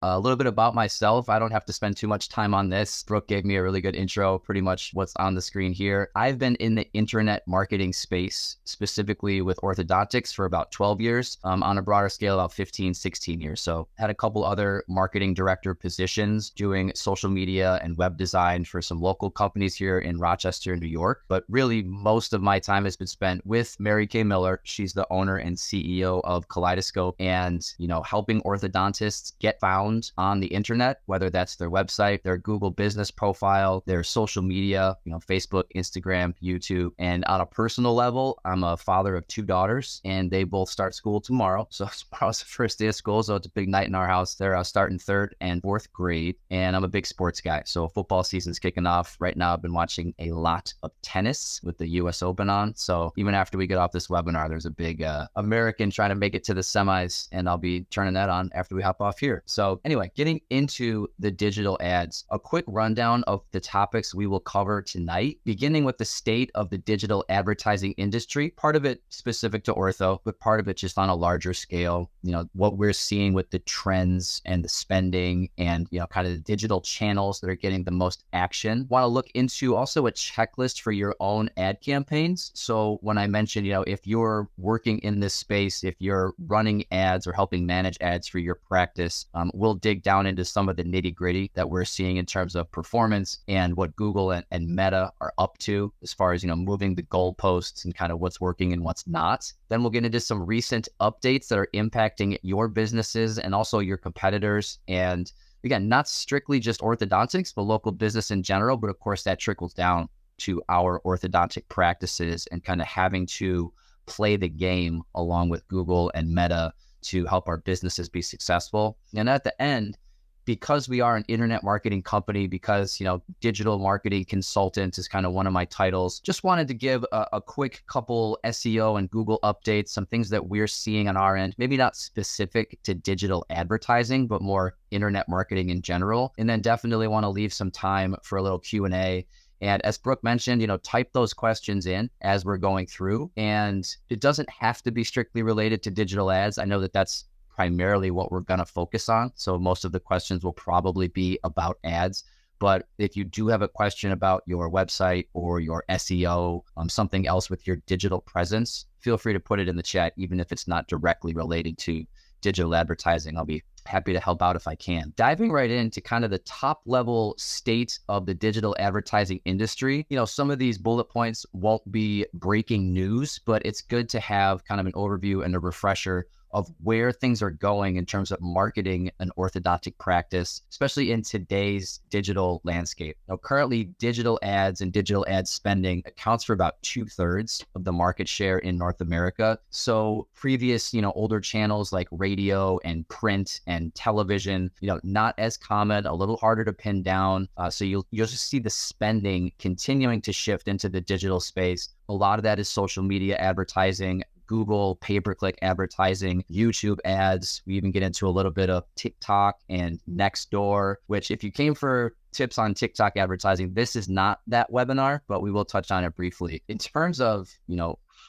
A little bit about myself. I don't have to spend too much time on this. Brooke gave me a really good intro, pretty much what's on the screen here. I've been in the internet marketing space, specifically with orthodontics for about 12 years, on a broader scale, about 15, 16 years. So had a couple other marketing director positions doing social media and web design for some local companies here in Rochester, New York. But really, most of my time has been spent with Mary Kay Miller. She's the owner and CEO of Kaleidoscope, and, helping orthodontists get found on the internet, whether that's their website, their Google business profile, their social media, Facebook, Instagram, YouTube. And on a personal level, I'm a father of two daughters, and they both start school tomorrow. So tomorrow's the first day of school, so it's a big night in our house. They're starting third and fourth grade, and I'm a big sports guy. So football season's kicking off. Right now, I've been watching a lot of tennis with the US Open on. So even after we get off this webinar, there's a big American trying to make it to the semis, and I'll be turning that on after we hop off here. So anyway, getting into the digital ads, a quick rundown of the topics we will cover tonight, beginning with the state of the digital advertising industry, part of it specific to ortho, but part of it just on a larger scale, what we're seeing with the trends and the spending and, kind of the digital channels that are getting the most action. Want to look into also a checklist for your own ad campaigns. So when I mentioned, if you're working in this space, if you're running ads or helping manage ads for your practice, we'll dig down into some of the nitty gritty that we're seeing in terms of performance and what Google and Meta are up to as far as, moving the goalposts and kind of what's working and what's not. Then we'll get into some recent updates that are impacting your businesses and also your competitors. And again, not strictly just orthodontics, but local business in general. But of course, that trickles down to our orthodontic practices and kind of having to play the game along with Google and Meta to help our businesses be successful. And at the end, because we are an internet marketing company, because, digital marketing consultant is kind of one of my titles, just wanted to give a quick couple SEO and Google updates, some things that we're seeing on our end, maybe not specific to digital advertising, but more internet marketing in general. And then definitely want to leave some time for a little Q&A. And as Brooke mentioned, type those questions in as we're going through. And it doesn't have to be strictly related to digital ads. I know that that's primarily what we're going to focus on. So most of the questions will probably be about ads. But if you do have a question about your website or your SEO, something else with your digital presence, feel free to put it in the chat, even if it's not directly related to digital advertising. I'll be happy to help out if I can. Diving right into kind of the top level state of the digital advertising industry. Some of these bullet points won't be breaking news, but it's good to have kind of an overview and a refresher of where things are going in terms of marketing an orthodontic practice, especially in today's digital landscape. Now, currently, digital ads and digital ad spending accounts for about 2/3 of the market share in North America. So previous, older channels like radio and print and television, not as common, a little harder to pin down. So you'll just see the spending continuing to shift into the digital space. A lot of that is social media advertising, Google pay-per-click advertising, YouTube ads. We even get into a little bit of TikTok and Nextdoor, which if you came for tips on TikTok advertising, this is not that webinar, but we will touch on it briefly. In terms of,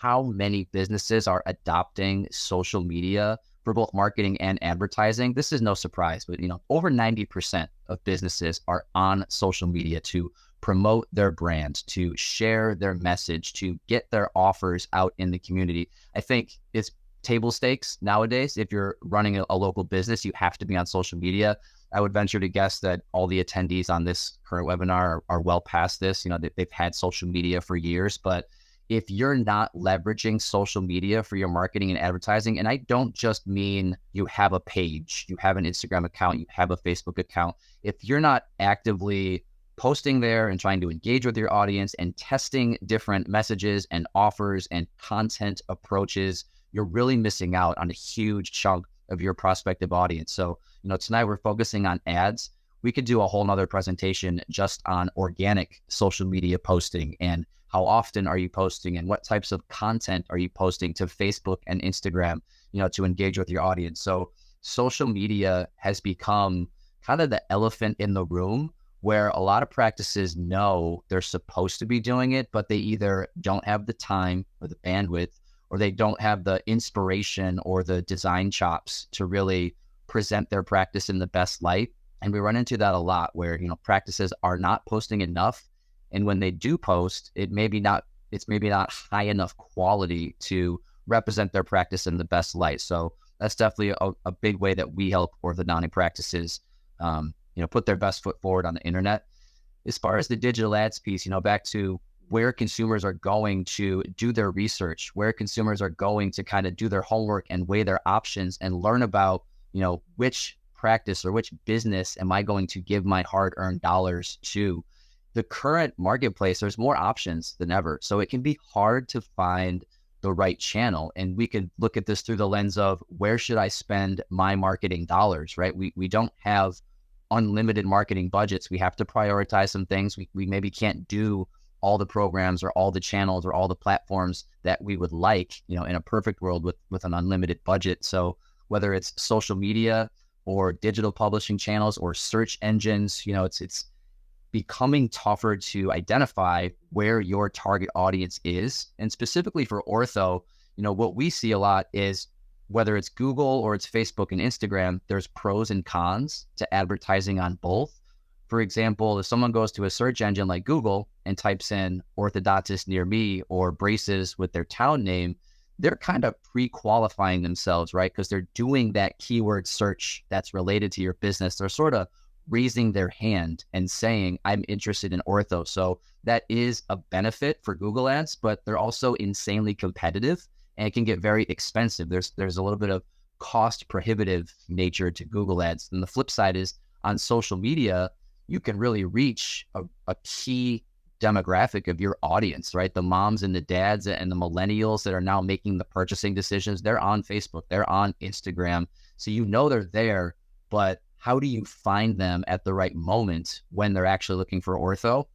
how many businesses are adopting social media for both marketing and advertising, this is no surprise, but, over 90% of businesses are on social media to promote their brand, to share their message, to get their offers out in the community. I think it's table stakes nowadays. If you're running a local business, you have to be on social media. I would venture to guess that all the attendees on this current webinar are well past this. They've had social media for years, but if you're not leveraging social media for your marketing and advertising, and I don't just mean you have a page, you have an Instagram account, you have a Facebook account, if you're not actively posting there and trying to engage with your audience and testing different messages and offers and content approaches, you're really missing out on a huge chunk of your prospective audience. So, tonight we're focusing on ads. We could do a whole nother presentation just on organic social media posting and how often are you posting and what types of content are you posting to Facebook and Instagram, to engage with your audience. So social media has become kind of the elephant in the room where a lot of practices know they're supposed to be doing it, but they either don't have the time or the bandwidth, or they don't have the inspiration or the design chops to really present their practice in the best light. And we run into that a lot where, practices are not posting enough. And when they do post, it's maybe not high enough quality to represent their practice in the best light. So that's definitely a big way that we help orthodontic practices, put their best foot forward on the internet. As far as the digital ads piece, back to where consumers are going to do their research, where consumers are going to kind of do their homework and weigh their options and learn about, which practice or which business am I going to give my hard-earned dollars to. The current marketplace, there's more options than ever. So it can be hard to find the right channel. And we could look at this through the lens of where should I spend my marketing dollars, right? We don't have unlimited marketing budgets. We have to prioritize some things. We maybe can't do all the programs or all the channels or all the platforms that we would like, in a perfect world with an unlimited budget. So whether it's social media or digital publishing channels or search engines, it's becoming tougher to identify where your target audience is. And specifically for ortho, what we see a lot is whether it's Google or it's Facebook and Instagram, there's pros and cons to advertising on both. For example, if someone goes to a search engine like Google and types in orthodontist near me or braces with their town name, they're kind of pre-qualifying themselves, right? Because they're doing that keyword search that's related to your business. They're sort of raising their hand and saying, I'm interested in ortho. So that is a benefit for Google ads, but they're also insanely competitive and it can get very expensive. There's a little bit of cost prohibitive nature to Google ads. And the flip side is on social media, you can really reach a key demographic of your audience, right? The moms and the dads and the millennials that are now making the purchasing decisions, they're on Facebook, they're on Instagram. So they're there, but how do you find them at the right moment when they're actually looking for ortho?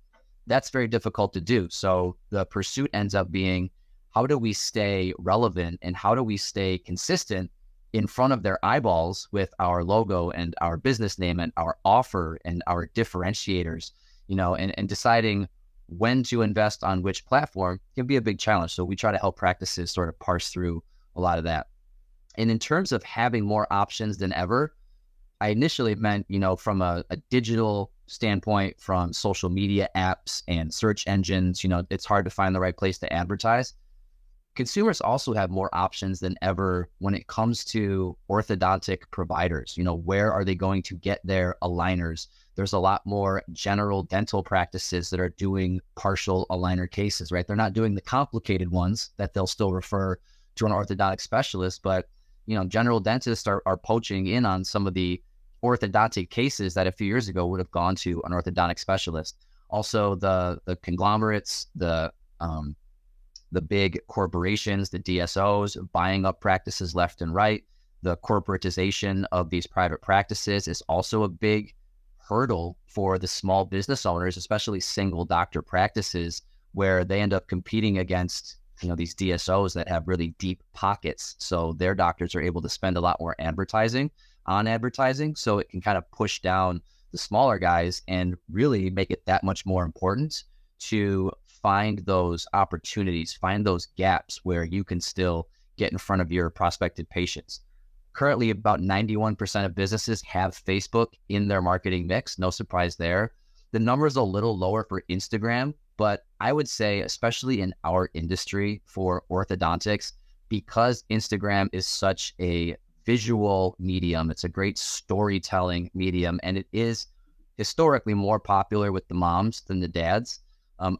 That's very difficult to do. So the pursuit ends up being, how do we stay relevant and how do we stay consistent in front of their eyeballs with our logo and our business name and our offer and our differentiators, and deciding when to invest on which platform can be a big challenge. So we try to help practices sort of parse through a lot of that. And in terms of having more options than ever, I initially meant, from a digital standpoint, from social media apps and search engines, it's hard to find the right place to advertise. Consumers also have more options than ever when it comes to orthodontic providers. Where are they going to get their aligners? There's a lot more general dental practices that are doing partial aligner cases, right? They're not doing the complicated ones that they'll still refer to an orthodontic specialist, but general dentists are poaching in on some of the orthodontic cases that a few years ago would have gone to an orthodontic specialist. Also, the conglomerates, the big corporations, the DSOs buying up practices left and right. The corporatization of these private practices is also a big hurdle for the small business owners, especially single doctor practices, where they end up competing against these DSOs that have really deep pockets. So their doctors are able to spend a lot more on advertising. So it can kind of push down the smaller guys and really make it that much more important to find those opportunities, find those gaps where you can still get in front of your prospective patients. Currently, about 91% of businesses have Facebook in their marketing mix. No surprise there. The number is a little lower for Instagram, but I would say, especially in our industry for orthodontics, because Instagram is such a visual medium, it's a great storytelling medium, and it is historically more popular with the moms than the dads.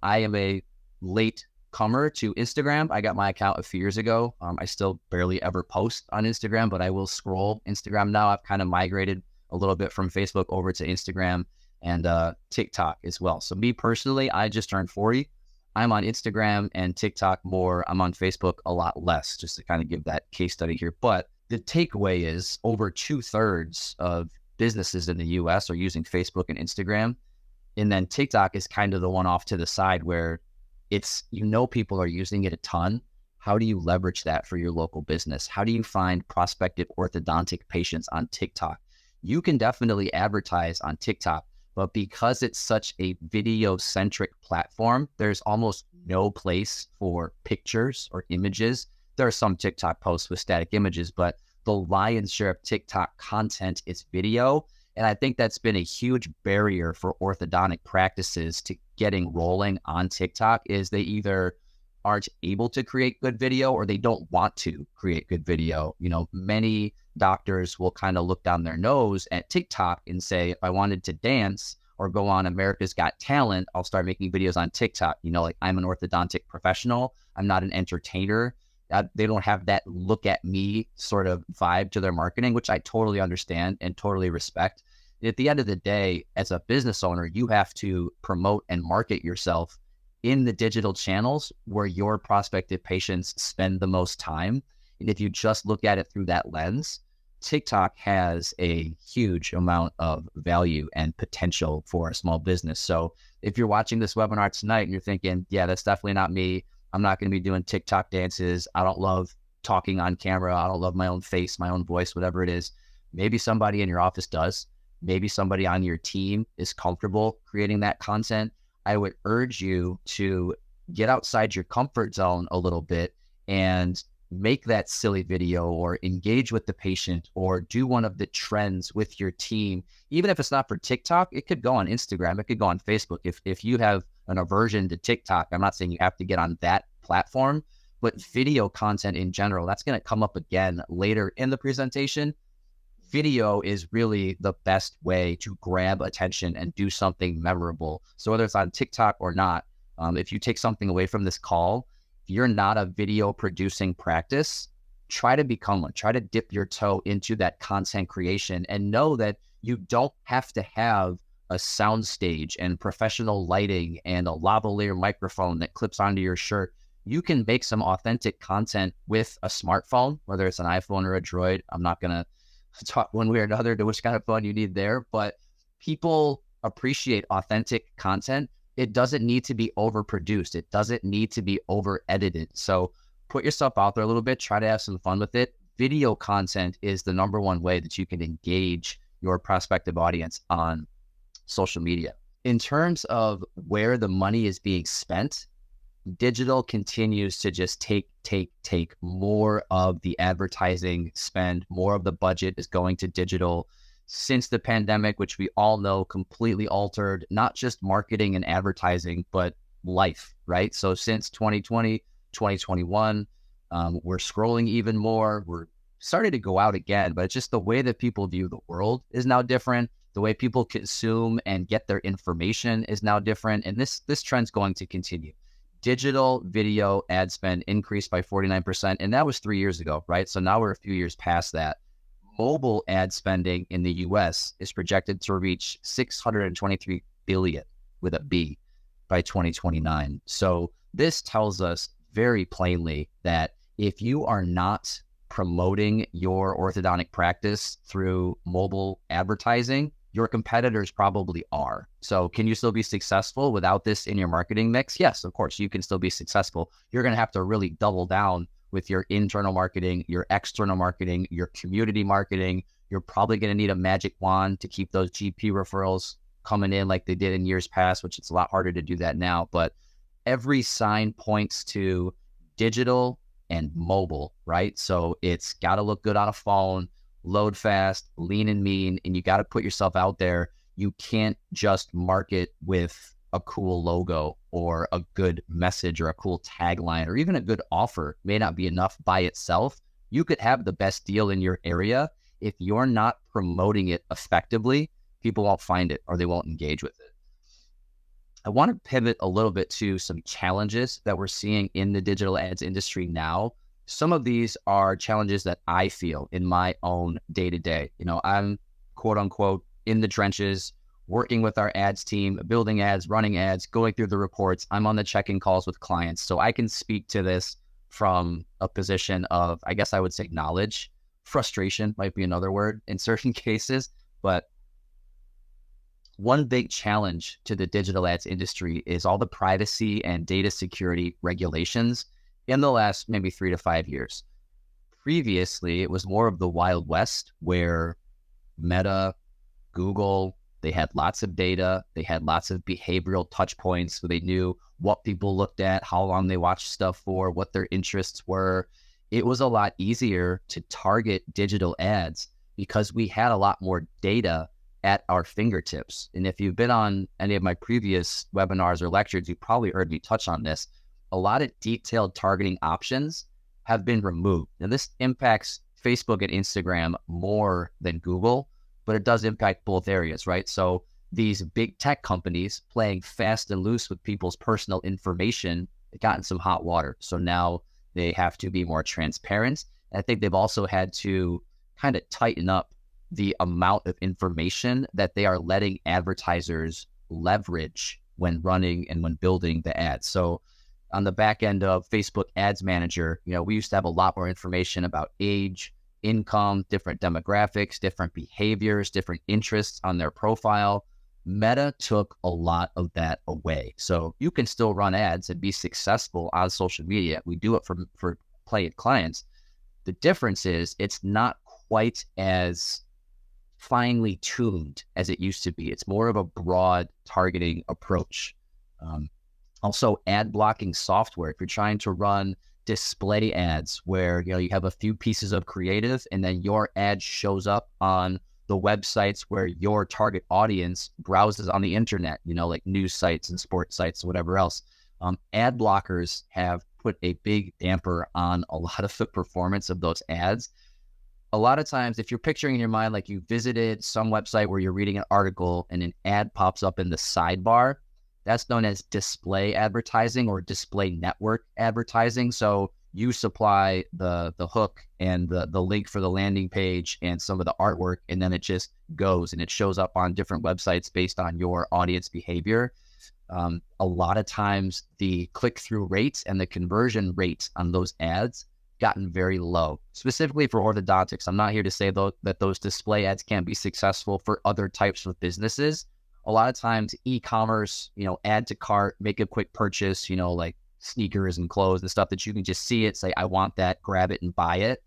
I am a late comer to Instagram. I got my account a few years ago. I still barely ever post on Instagram, but I will scroll Instagram now. I've kind of migrated a little bit from Facebook over to Instagram and TikTok as well. So me personally, I just turned 40. I'm on Instagram and TikTok more. I'm on Facebook a lot less, just to kind of give that case study here. But the takeaway is over 2/3 of businesses in the US are using Facebook and Instagram. And then TikTok is kind of the one off to the side where it's, people are using it a ton. How do you leverage that for your local business? How do you find prospective orthodontic patients on TikTok? You can definitely advertise on TikTok, but because it's such a video-centric platform, there's almost no place for pictures or images. There are some TikTok posts with static images, but the lion's share of TikTok content is video. And I think that's been a huge barrier for orthodontic practices to getting rolling on TikTok is they either aren't able to create good video or they don't want to create good video. You know, many doctors will kind of look down their nose at TikTok and say, if I wanted to dance or go on America's Got Talent, I'll start making videos on TikTok. You know, like I'm an orthodontic professional. I'm not an entertainer. They don't have that look at me sort of vibe to their marketing, which I totally understand and totally respect. At the end of the day, as a business owner, you have to promote and market yourself in the digital channels where your prospective patients spend the most time. And if you just look at it through that lens, TikTok has a huge amount of value and potential for a small business. So if you're watching this webinar tonight and you're thinking, yeah, that's definitely not me. I'm not going to be doing TikTok dances. I don't love talking on camera. I don't love my own face, my own voice, whatever it is. Maybe somebody in your office does. Maybe somebody on your team is comfortable creating that content. I would urge you to get outside your comfort zone a little bit and make that silly video or engage with the patient or do one of the trends with your team. Even if it's not for TikTok, it could go on Instagram. It could go on Facebook. If you have an aversion to TikTok, I'm not saying you have to get on that platform, but video content in general, that's going to come up again later in the presentation. Video is really the best way to grab attention and do something memorable. So whether it's on TikTok or not, if you take something away from this call, if you're not a video producing practice, try to become one. Try to dip your toe into that content creation and know that you don't have to have a sound stage and professional lighting and a lavalier microphone that clips onto your shirt. You can make some authentic content with a smartphone, whether it's an iPhone or a Droid. I'm not going to talk one way or another to which kind of phone you need there, but people appreciate authentic content. It doesn't need to be overproduced. It doesn't need to be over edited. So put yourself out there a little bit, try to have some fun with it. Video content is the number one way that you can engage your prospective audience on social media. In terms of where the money is being spent, digital continues to just take more of the advertising spend. More of the budget is going to digital since the pandemic, which we all know completely altered not just marketing and advertising, but life, right? So since 2020, 2021, we're scrolling even more. We're starting to go out again, but it's just the way that people view the world is now different. The way people consume and get their information is now different. And this trend's going to continue. Digital video ad spend increased by 49%. And that was 3 years ago, right? So now we're a few years past that. Mobile ad spending in the US is projected to reach $623 billion with a B by 2029. So this tells us very plainly that if you are not promoting your orthodontic practice through mobile advertising, your competitors probably are. So can you still be successful without this in your marketing mix? Yes, of course, you can still be successful. You're going to have to really double down with your internal marketing, your external marketing, your community marketing. You're probably going to need a magic wand to keep those GP referrals coming in like they did in years past, which it's a lot harder to do that now. But every sign points to digital and mobile, right? So it's got to look good on a phone, load fast, lean and mean, and you got to put yourself out there. You can't just market with a cool logo or a good message or a cool tagline or even a good offer may not be enough by itself. You could have the best deal in your area. If you're not promoting it effectively, people won't find it or they won't engage with it. I want to pivot a little bit to some challenges that we're seeing in the digital ads industry now. Some of these are challenges that I feel in my own day-to-day. You know, I'm quote unquote in the trenches, working with our ads team, building ads, running ads, going through the reports. I'm on the check-in calls with clients. So I can speak to this from a position of, I guess I would say knowledge. Frustration might be another word in certain cases, but one big challenge to the digital ads industry is all the privacy and data security regulations in the last maybe 3 to 5 years. Previously, it was more of the Wild West where Meta, Google, they had lots of data, they had lots of behavioral touch points, so they knew what people looked at, how long they watched stuff for, what their interests were. it was a lot easier to target digital ads because we had a lot more data at our fingertips. And if you've been on any of my previous webinars or lectures, you probably heard me touch on this. A lot of detailed targeting options have been removed. Now, this impacts Facebook and Instagram more than Google, but it does impact both areas, right? So these big tech companies playing fast and loose with people's personal information, they got in some hot water. So now they have to be more transparent. And I think they've also had to kind of tighten up the amount of information that they are letting advertisers leverage when running and when building the ads. So on the back end of Facebook Ads Manager, we used to have a lot more information about age, income, different demographics, different behaviors, different interests on their profile. Meta took a lot of that away. So you can still run ads and be successful on social media. We do it for paid clients. The difference is it's not quite as finely tuned as it used to be. It's more of a broad targeting approach. Also, ad blocking software. If you're trying to run display ads where you have a few pieces of creative and then your ad shows up on the websites where your target audience browses on the internet, like news sites and sports sites, whatever else. Ad blockers have put a big damper on a lot of the performance of those ads. A lot of times, if you're picturing in your mind, like you visited some website where you're reading an article and an ad pops up in the sidebar, that's known as display advertising or display network advertising. So you supply the hook and the link for the landing page and some of the artwork, and then it just goes and it shows up on different websites based on your audience behavior. A lot of times the click-through rates and the conversion rates on those ads gotten very low, specifically for orthodontics. I'm not here to say though that those display ads can't be successful for other types of businesses. A lot of times e-commerce, add to cart, make a quick purchase, like sneakers and clothes and stuff that you can just see it, say, I want that, grab it and buy it.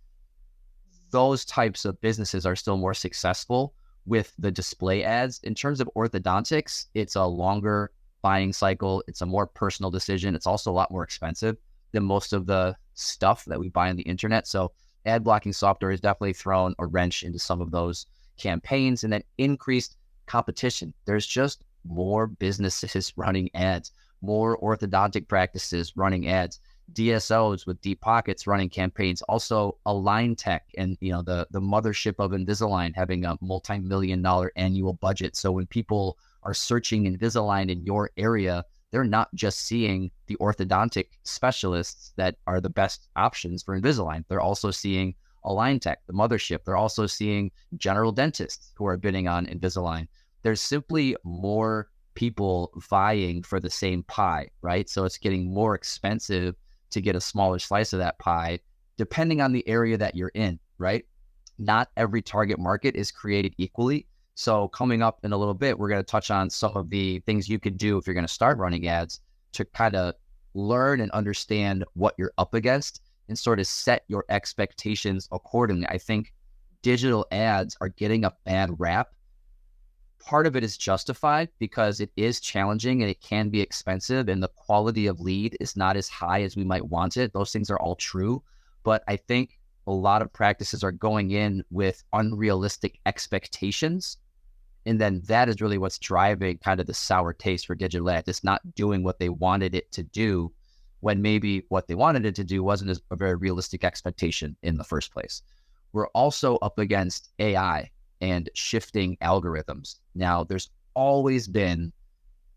Those types of businesses are still more successful with the display ads. In terms of orthodontics, it's a longer buying cycle. It's a more personal decision. It's also a lot more expensive than most of the stuff that we buy on the internet. So ad blocking software has definitely thrown a wrench into some of those campaigns, and then increased competition. There's just more businesses running ads, more orthodontic practices running ads, DSOs with deep pockets running campaigns, also Align Tech and the mothership of Invisalign having a multi-million-dollar annual budget. So when people are searching Invisalign in your area, they're not just seeing the orthodontic specialists that are the best options for Invisalign. They're also seeing Align Tech, the mothership. They're also seeing general dentists who are bidding on Invisalign. There's simply more people vying for the same pie, right? So it's getting more expensive to get a smaller slice of that pie, depending on the area that you're in, right? Not every target market is created equally. So coming up in a little bit, we're going to touch on some of the things you could do if you're going to start running ads to kind of learn and understand what you're up against and sort of set your expectations accordingly. I think digital ads are getting a bad rap. Part of it is justified because it is challenging and it can be expensive and the quality of lead is not as high as we might want it. Those things are all true. But I think a lot of practices are going in with unrealistic expectations. And then that is really what's driving kind of the sour taste for digital ads. It's not doing what they wanted it to do when maybe what they wanted it to do wasn't a very realistic expectation in the first place. We're also up against AI and shifting algorithms. Now, there's always been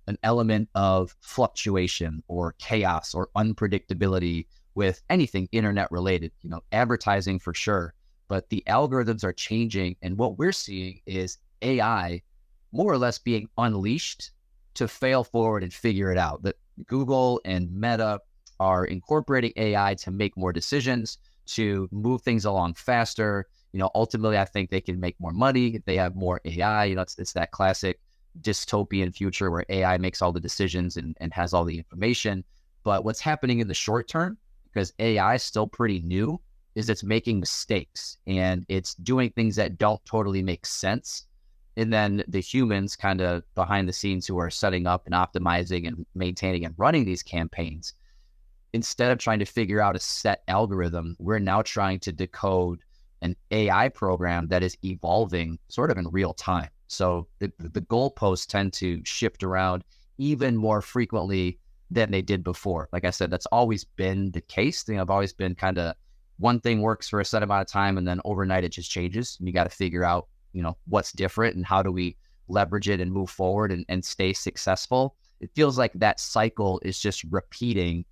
an element of fluctuation or chaos or unpredictability with anything internet related, advertising for sure, but the algorithms are changing. And what we're seeing is AI more or less being unleashed to fail forward and figure it out. That Google and Meta are incorporating AI to make more decisions, to move things along faster. Ultimately, I think they can make more money if they have more AI. It's that classic dystopian future where AI makes all the decisions and has all the information. But what's happening in the short term, because AI is still pretty new, is it's making mistakes and it's doing things that don't totally make sense. And then the humans kind of behind the scenes who are setting up and optimizing and maintaining and running these campaigns, instead of trying to figure out a set algorithm, we're now trying to decode an AI program that is evolving sort of in real time. So the goalposts tend to shift around even more frequently than they did before. Like I said, that's always been the case. I've always been kind of one thing works for a set amount of time and then overnight it just changes. And you got to figure out, what's different and how do we leverage it and move forward and stay successful. It feels like that cycle is just repeating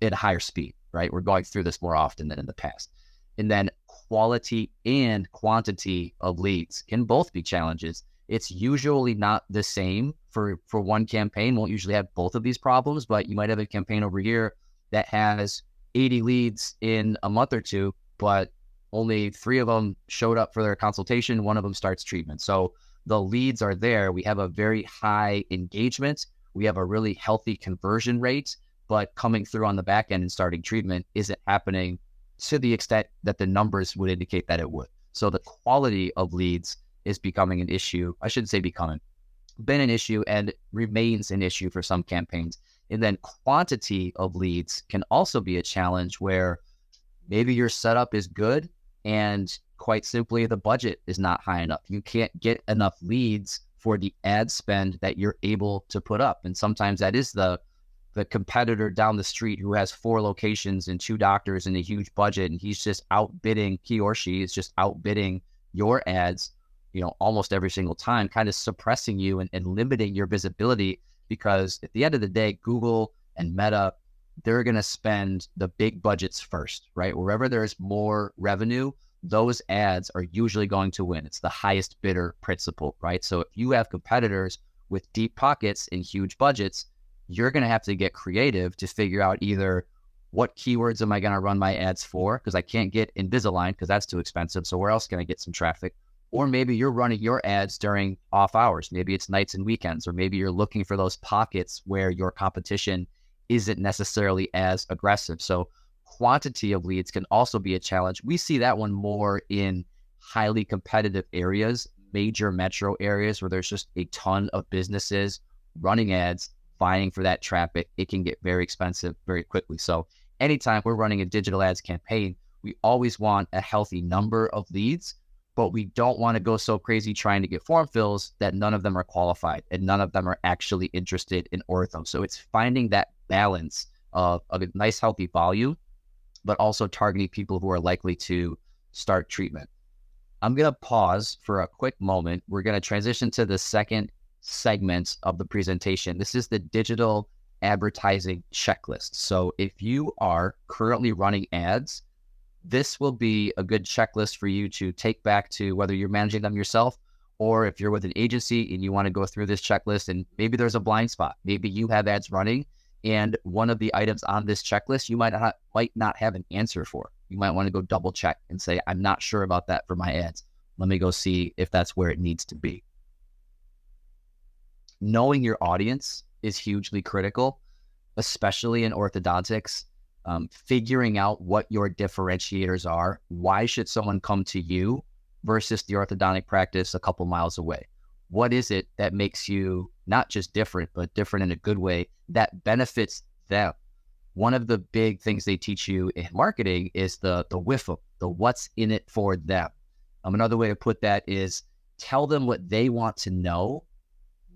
at a higher speed, right? We're going through this more often than in the past. And then quality and quantity of leads can both be challenges. It's usually not the same for one campaign. Won't usually have both of these problems, but you might have a campaign over here that has 80 leads in a month or two, but only 3 of them showed up for their consultation. 1 of them starts treatment. So the leads are there. We have a very high engagement. We have a really healthy conversion rate, but coming through on the back end and starting treatment isn't happening to the extent that the numbers would indicate that it would. So the quality of leads is becoming an issue. I shouldn't say becoming, been an issue and remains an issue for some campaigns. And then quantity of leads can also be a challenge where maybe your setup is good and quite simply the budget is not high enough. You can't get enough leads for the ad spend that you're able to put up. And sometimes that is the competitor down the street who has 4 locations and 2 doctors and a huge budget, and he or she is just outbidding your ads, almost every single time, kind of suppressing you and limiting your visibility, because at the end of the day, Google and Meta, they're going to spend the big budgets first, right? Wherever there's more revenue, those ads are usually going to win. It's the highest bidder principle, right? So if you have competitors with deep pockets and huge budgets, you're going to have to get creative to figure out either what keywords am I going to run my ads for, because I can't get Invisalign because that's too expensive. So where else can I get some traffic? Or maybe you're running your ads during off hours. Maybe it's nights and weekends, or maybe you're looking for those pockets where your competition isn't necessarily as aggressive. So quantity of leads can also be a challenge. We see that one more in highly competitive areas, major metro areas where there's just a ton of businesses running ads, vying for that traffic. It can get very expensive very quickly. So anytime we're running a digital ads campaign, we always want a healthy number of leads, but we don't want to go so crazy trying to get form fills that none of them are qualified and none of them are actually interested in ortho. So it's finding that balance of a nice healthy volume, but also targeting people who are likely to start treatment. I'm going to pause for a quick moment. We're going to transition to the second segment of the presentation. This is the digital advertising checklist. So if you are currently running ads, this will be a good checklist for you to take back to whether you're managing them yourself or if you're with an agency and you want to go through this checklist and maybe there's a blind spot. Maybe you have ads running and one of the items on this checklist you might not have an answer for. You might want to go double check and say, I'm not sure about that for my ads. Let me go see if that's where it needs to be. Knowing your audience is hugely critical, especially in orthodontics. Figuring out what your differentiators are. Why should someone come to you versus the orthodontic practice a couple miles away? What is it that makes you not just different, but different in a good way that benefits them? One of the big things they teach you in marketing is the WIFM, the what's in it for them. Another way to put that is tell them what they want to know,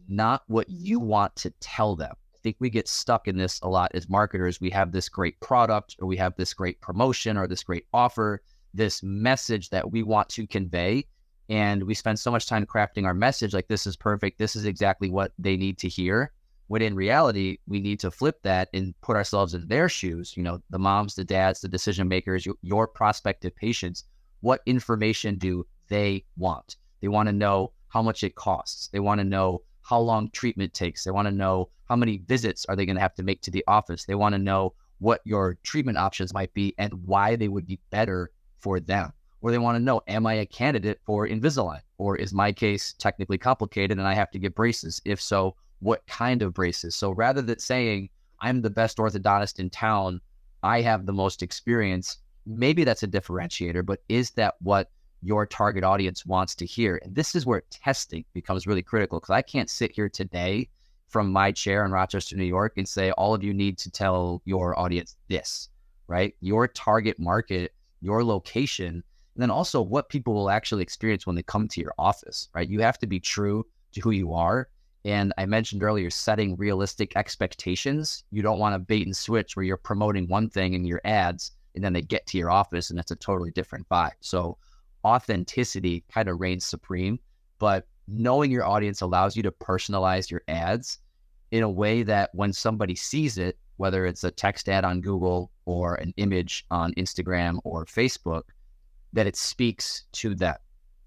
not what you want to tell them. I think we get stuck in this a lot as marketers. We have this great product or we have this great promotion or this great offer, this message that we want to convey. And we spend so much time crafting our message like this is perfect. This is exactly what they need to hear. When in reality, we need to flip that and put ourselves in their shoes. The moms, the dads, the decision makers, your prospective patients. What information do they want? They want to know how much it costs. They want to know how long treatment takes. They want to know how many visits are they going to have to make to the office. They want to know what your treatment options might be and why they would be better for them. Or they want to know, am I a candidate for Invisalign? Or is my case technically complicated and I have to get braces? If so, what kind of braces? So rather than saying, I'm the best orthodontist in town, I have the most experience, maybe that's a differentiator, but is that what your target audience wants to hear? And this is where testing becomes really critical, because I can't sit here today from my chair in Rochester, New York, and say, all of you need to tell your audience this, right? Your target market, your location, and then also what people will actually experience when they come to your office, right? You have to be true to who you are. And I mentioned earlier, setting realistic expectations. You don't want to bait and switch where you're promoting one thing in your ads and then they get to your office and it's a totally different vibe. So authenticity kind of reigns supreme, but knowing your audience allows you to personalize your ads in a way that when somebody sees it, whether it's a text ad on Google or an image on Instagram or Facebook, that it speaks to them,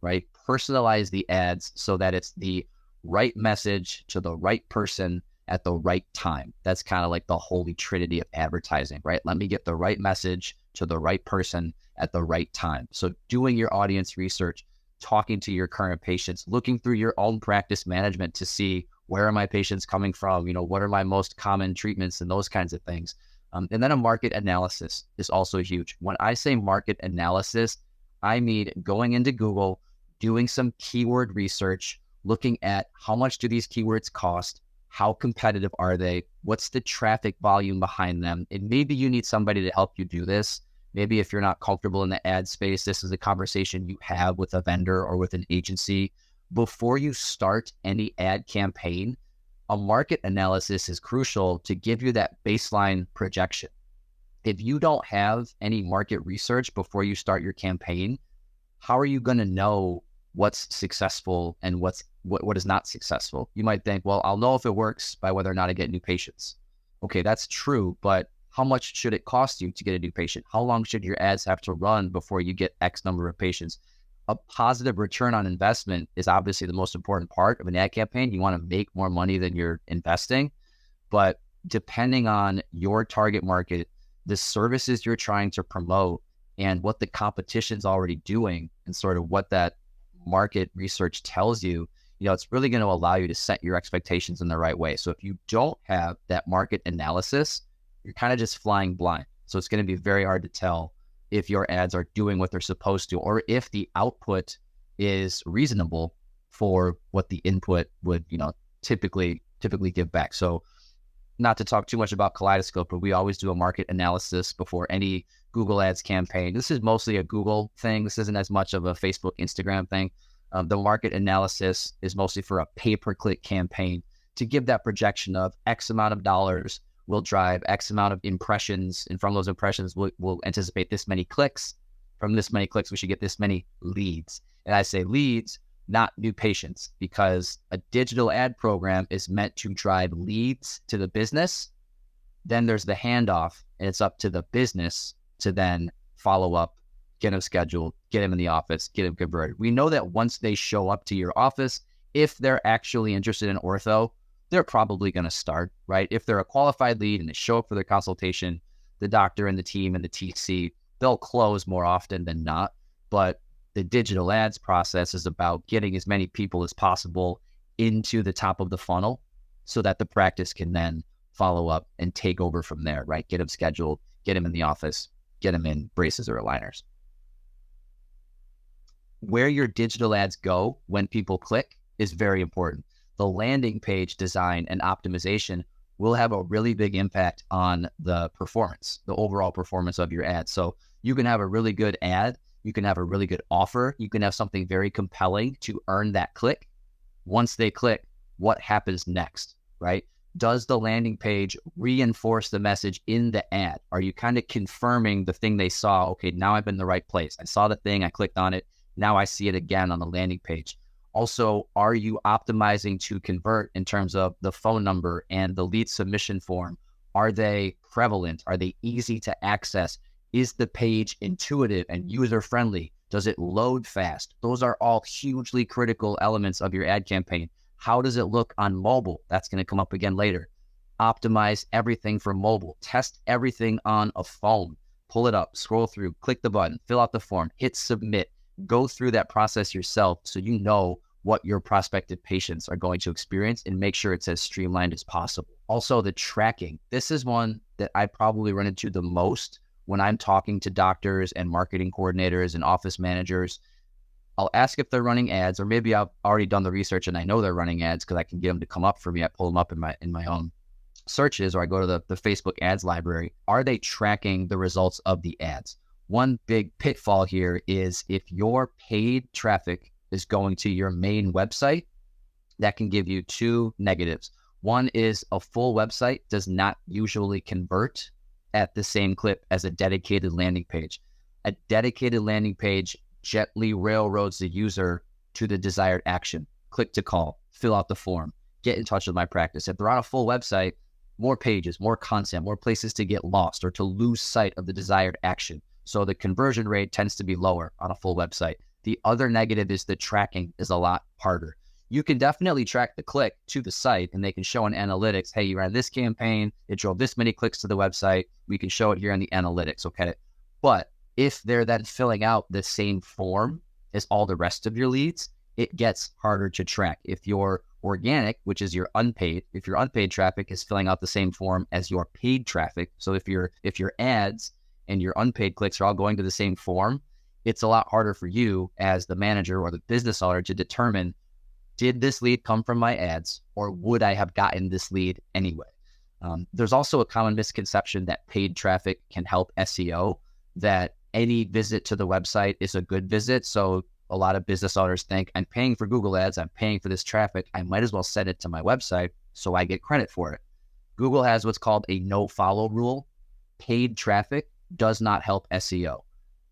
right? Personalize the ads so that it's the right message to the right person at the right time. That's kind of like the holy trinity of advertising, right? Let me get the right message to the right person at the right time. So doing your audience research, talking to your current patients, looking through your own practice management to see where are my patients coming from, what are my most common treatments and those kinds of things. And then a market analysis is also huge. When I say market analysis, I mean going into Google, doing some keyword research, looking at how much do these keywords cost, how competitive are they, what's the traffic volume behind them, and maybe you need somebody to help you do this. Maybe if you're not comfortable in the ad space, this is a conversation you have with a vendor or with an agency. Before you start any ad campaign, a market analysis is crucial to give you that baseline projection. If you don't have any market research before you start your campaign, how are you going to know what's successful and what is not successful? You might think, well, I'll know if it works by whether or not I get new patients. Okay, that's true, but how much should it cost you to get a new patient? How long should your ads have to run before you get X number of patients? A positive return on investment is obviously the most important part of an ad campaign. You want to make more money than you're investing, but depending on your target market, the services you're trying to promote, and what the competition's already doing, and sort of what that market research tells you, it's really going to allow you to set your expectations in the right way. So if you don't have that market analysis, you're kind of just flying blind. So it's going to be very hard to tell if your ads are doing what they're supposed to, or if the output is reasonable for what the input would, typically give back. So not to talk too much about Kaleidoscope, but we always do a market analysis before any Google Ads campaign. This is mostly a Google thing. This isn't as much of a Facebook, Instagram thing. The market analysis is mostly for a pay-per-click campaign to give that projection of X amount of dollars will drive X amount of impressions. And from those impressions, we'll anticipate this many clicks. From this many clicks, we should get this many leads. And I say leads, not new patients, because a digital ad program is meant to drive leads to the business. Then there's the handoff, and it's up to the business to then follow up, get them scheduled, get them in the office, get them converted. We know that once they show up to your office, if they're actually interested in ortho, they're probably going to start, right? If they're a qualified lead and they show up for their consultation, the doctor and the team and the TC, they'll close more often than not. But the digital ads process is about getting as many people as possible into the top of the funnel so that the practice can then follow up and take over from there, right? Get them scheduled, get them in the office, get them in braces or aligners. Where your digital ads go when people click is very important. The landing page design and optimization will have a really big impact on the performance, the overall performance of your ad. So you can have a really good ad, you can have a really good offer, you can have something very compelling to earn that click. Once they click, what happens next, right? Does the landing page reinforce the message in the ad? Are you kind of confirming the thing they saw? Okay, now I'm in the right place. I saw the thing, I clicked on it. Now I see it again on the landing page. Also, are you optimizing to convert in terms of the phone number and the lead submission form? Are they prevalent? Are they easy to access? Is the page intuitive and user-friendly? Does it load fast? Those are all hugely critical elements of your ad campaign. How does it look on mobile? That's going to come up again later. Optimize everything for mobile. Test everything on a phone. Pull it up, scroll through, click the button, fill out the form, hit submit. Go through that process yourself so you know what your prospective patients are going to experience and make sure it's as streamlined as possible. Also, the tracking. This is one that I probably run into the most when I'm talking to doctors and marketing coordinators and office managers. I'll ask if they're running ads, or maybe I've already done the research and I know they're running ads because I can get them to come up for me. I pull them up in my own searches, or I go to the Facebook ads library. Are they tracking the results of the ads? One big pitfall here is if your paid traffic is going to your main website, that can give you two negatives. One is a full website does not usually convert at the same clip as a dedicated landing page. A dedicated landing page gently railroads the user to the desired action. Click to call, fill out the form, get in touch with my practice. If they're on a full website, more pages, more content, more places to get lost or to lose sight of the desired action. So the conversion rate tends to be lower on a full website. The other negative is the tracking is a lot harder. You can definitely track the click to the site, and they can show in analytics, hey, you ran this campaign, it drove this many clicks to the website. We can show it here in the analytics, okay? But if they're then filling out the same form as all the rest of your leads, it gets harder to track. If your organic, which is your unpaid, if your unpaid traffic is filling out the same form as your paid traffic, so if your ads and your unpaid clicks are all going to the same form, it's a lot harder for you as the manager or the business owner to determine, did this lead come from my ads, or would I have gotten this lead anyway? There's also a common misconception that paid traffic can help SEO, that any visit to the website is a good visit. So a lot of business owners think, I'm paying for Google ads, I'm paying for this traffic, I might as well send it to my website so I get credit for it. Google has what's called a no-follow rule. Paid traffic does not help SEO.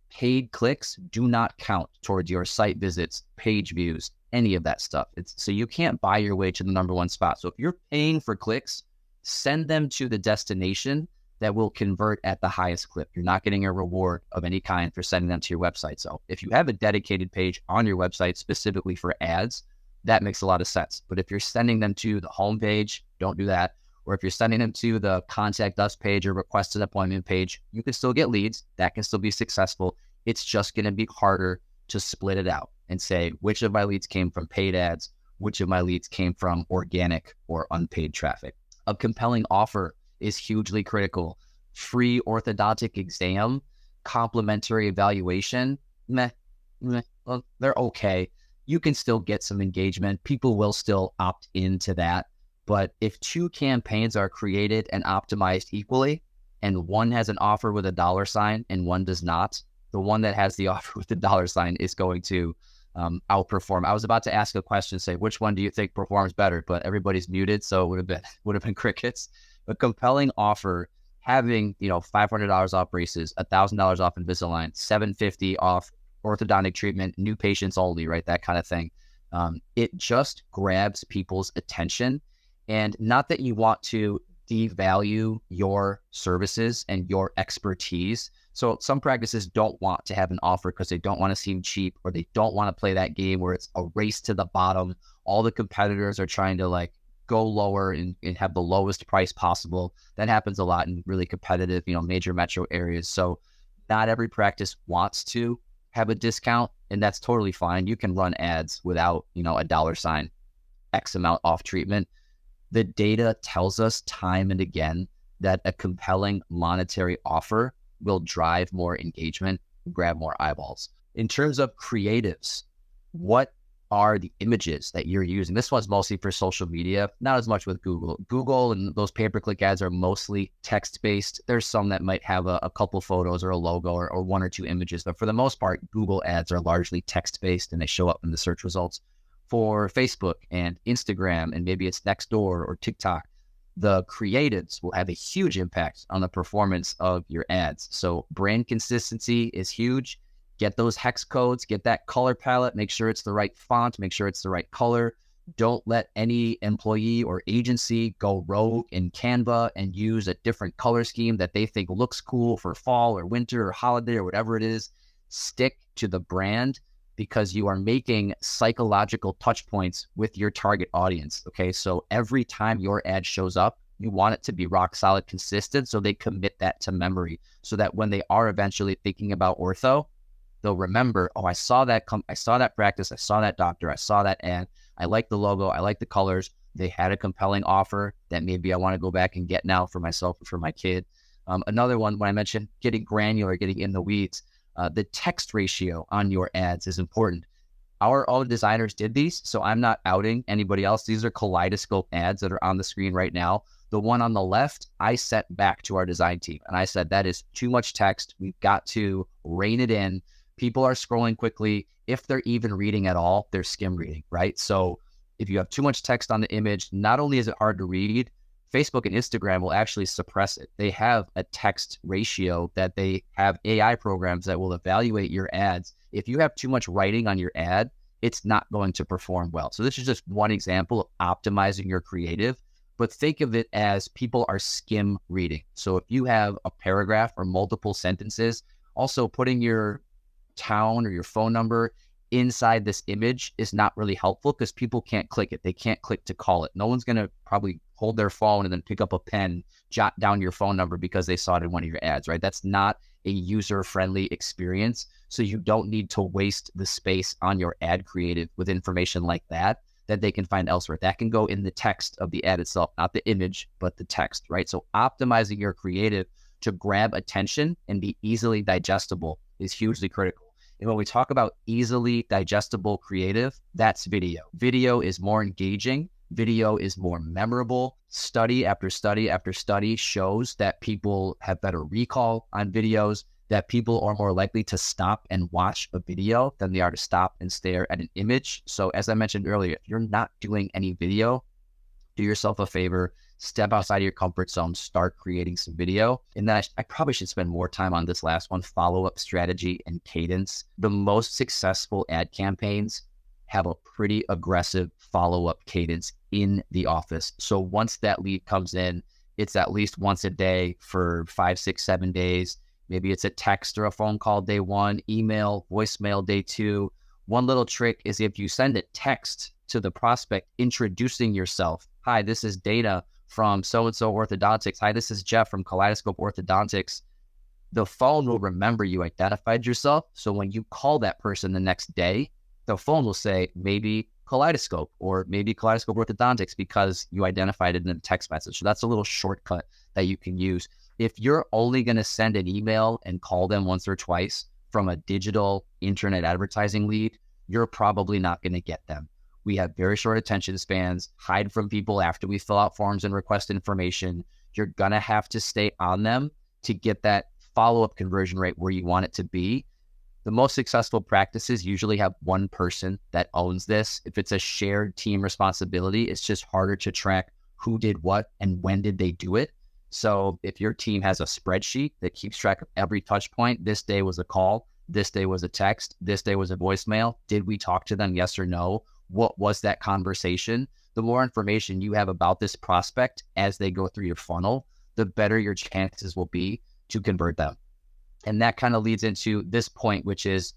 Paid clicks do not count towards your site visits, page views, any of that stuff. So you can't buy your way to the number one spot. So if you're paying for clicks, send them to the destination that will convert at the highest clip. You're not getting a reward of any kind for sending them to your website. So if you have a dedicated page on your website specifically for ads, that makes a lot of sense. But if you're sending them to the home page, don't do that. Or if you're sending them to the contact us page or request an appointment page, you can still get leads. That can still be successful. It's just going to be harder to split it out and say, which of my leads came from paid ads, which of my leads came from organic or unpaid traffic. A compelling offer is hugely critical. Free orthodontic exam, complimentary evaluation, well, they're okay. You can still get some engagement. People will still opt into that. But if two campaigns are created and optimized equally, and one has an offer with a dollar sign and one does not, the one that has the offer with the dollar sign is going to outperform. I was about to ask a question, say, which one do you think performs better? But everybody's muted, so it would have been crickets. A compelling offer, having $500 off braces, $1,000 off Invisalign, $750 off orthodontic treatment, new patients only, right? That kind of thing. It just grabs people's attention. And not that you want to devalue your services and your expertise. So some practices don't want to have an offer because they don't want to seem cheap, or they don't want to play that game where it's a race to the bottom. All the competitors are trying to go lower and have the lowest price possible. That happens a lot in really competitive, major metro areas. So not every practice wants to have a discount, and that's totally fine. You can run ads without, a dollar sign, X amount off treatment. The data tells us time and again that a compelling monetary offer will drive more engagement, grab more eyeballs. In terms of creatives, what are the images that you're using? This one's mostly for social media, not as much with Google. Google and those pay-per-click ads are mostly text-based. There's some that might have a couple photos or a logo or one or two images, but for the most part, Google ads are largely text-based and they show up in the search results. For Facebook and Instagram, and maybe it's Nextdoor or TikTok, the creatives will have a huge impact on the performance of your ads. So brand consistency is huge. Get those hex codes, get that color palette, make sure it's the right font, make sure it's the right color. Don't let any employee or agency go rogue in Canva and use a different color scheme that they think looks cool for fall or winter or holiday or whatever it is. Stick to the brand, because you are making psychological touch points with your target audience. Okay, so every time your ad shows up, you want it to be rock solid, consistent, so they commit that to memory, so that when they are eventually thinking about ortho, they'll remember, I saw that practice, I saw that doctor, I saw that ad, I like the logo, I like the colors, they had a compelling offer that maybe I want to go back and get now for myself or for my kid. Another one, when I mentioned getting granular, getting in the weeds, the text ratio on your ads is important. Our own designers did these, so I'm not outing anybody else. These are Kaleidoscope ads that are on the screen right now. The one on the left, I sent back to our design team, and I said, that is too much text. We've got to rein it in. People are scrolling quickly. If they're even reading at all, they're skim reading, right? So if you have too much text on the image, not only is it hard to read, Facebook and Instagram will actually suppress it. They have a text ratio that they have AI programs that will evaluate your ads. If you have too much writing on your ad, it's not going to perform well. So this is just one example of optimizing your creative, but think of it as people are skim reading. So if you have a paragraph or multiple sentences, also putting your town or your phone number inside this image is not really helpful because people can't click it. They can't click to call it. No one's going to probably hold their phone and then pick up a pen, jot down your phone number because they saw it in one of your ads, right? That's not a user-friendly experience. So you don't need to waste the space on your ad creative with information like that they can find elsewhere. That can go in the text of the ad itself, not the image, but the text, right? So optimizing your creative to grab attention and be easily digestible is hugely critical. And when we talk about easily digestible creative, that's video. Video is more engaging. Video is more memorable. Study after study after study shows that people have better recall on videos, that people are more likely to stop and watch a video than they are to stop and stare at an image. So as I mentioned earlier, if you're not doing any video, do yourself a favor, step outside of your comfort zone, start creating some video. And then I probably should spend more time on this last one, follow-up strategy and cadence. The most successful ad campaigns have a pretty aggressive follow-up cadence in the office. So once that lead comes in, it's at least once a day for 5, 6, 7 days. Maybe it's a text or a phone call day 1, email, voicemail day 2. One little trick is if you send a text to the prospect introducing yourself. Hi, this is Dana from so-and-so Orthodontics. Hi, this is Jeff from Kaleidoscope Orthodontics. The phone will remember you identified yourself. So when you call that person the next day, the phone will say maybe Kaleidoscope or maybe Kaleidoscope Orthodontics because you identified it in a text message. So that's a little shortcut that you can use. If you're only going to send an email and call them once or twice from a digital internet advertising lead, you're probably not going to get them. We have very short attention spans, hide from people after we fill out forms and request information. You're going to have to stay on them to get that follow-up conversion rate where you want it to be. The most successful practices usually have one person that owns this. If it's a shared team responsibility, it's just harder to track who did what and when did they do it. So if your team has a spreadsheet that keeps track of every touch point, this day was a call, this day was a text, this day was a voicemail. Did we talk to them? Yes or no? What was that conversation? The more information you have about this prospect as they go through your funnel, the better your chances will be to convert them. And that kind of leads into this point, which is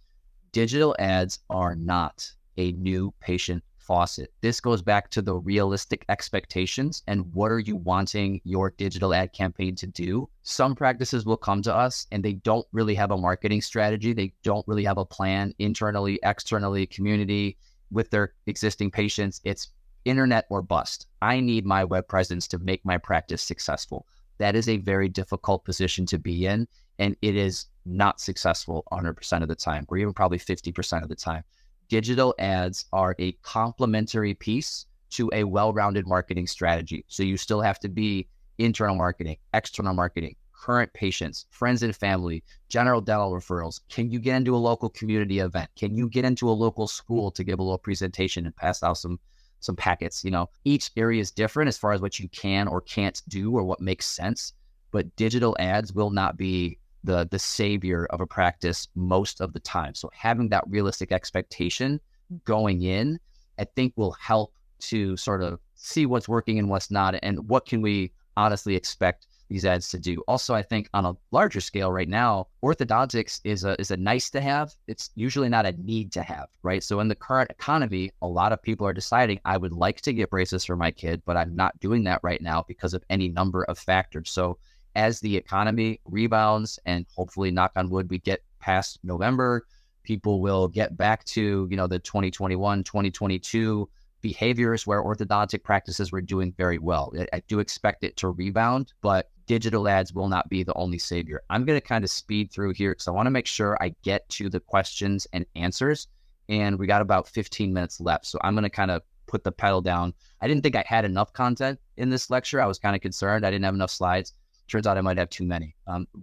digital ads are not a new patient faucet. This goes back to the realistic expectations and what are you wanting your digital ad campaign to do? Some practices will come to us and they don't really have a marketing strategy. They don't really have a plan internally, externally, community with their existing patients. It's internet or bust. I need my web presence to make my practice successful. That is a very difficult position to be in, and it is not successful 100% of the time, or even probably 50% of the time. Digital ads are a complementary piece to a well-rounded marketing strategy. So you still have to be internal marketing, external marketing, current patients, friends and family, general dental referrals. Can you get into a local community event? Can you get into a local school to give a little presentation and pass out some packets? You know, each area is different as far as what you can or can't do or what makes sense, but digital ads will not be the savior of a practice most of the time. So having that realistic expectation going in, I think will help to sort of see what's working and what's not, and what can we honestly expect these ads to do. Also, I think on a larger scale right now, orthodontics is a nice to have. It's usually not a need to have, right? So in the current economy, a lot of people are deciding, I would like to get braces for my kid, but I'm not doing that right now because of any number of factors. So as the economy rebounds and hopefully, knock on wood, we get past November, people will get back to, the 2021, 2022 behaviors where orthodontic practices were doing very well. I do expect it to rebound, but digital ads will not be the only savior. I'm going to kind of speed through here because I want to make sure I get to the questions and answers and we got about 15 minutes left. So I'm going to kind of put the pedal down. I didn't think I had enough content in this lecture. I was kind of concerned. I didn't have enough slides. Turns out I might have too many.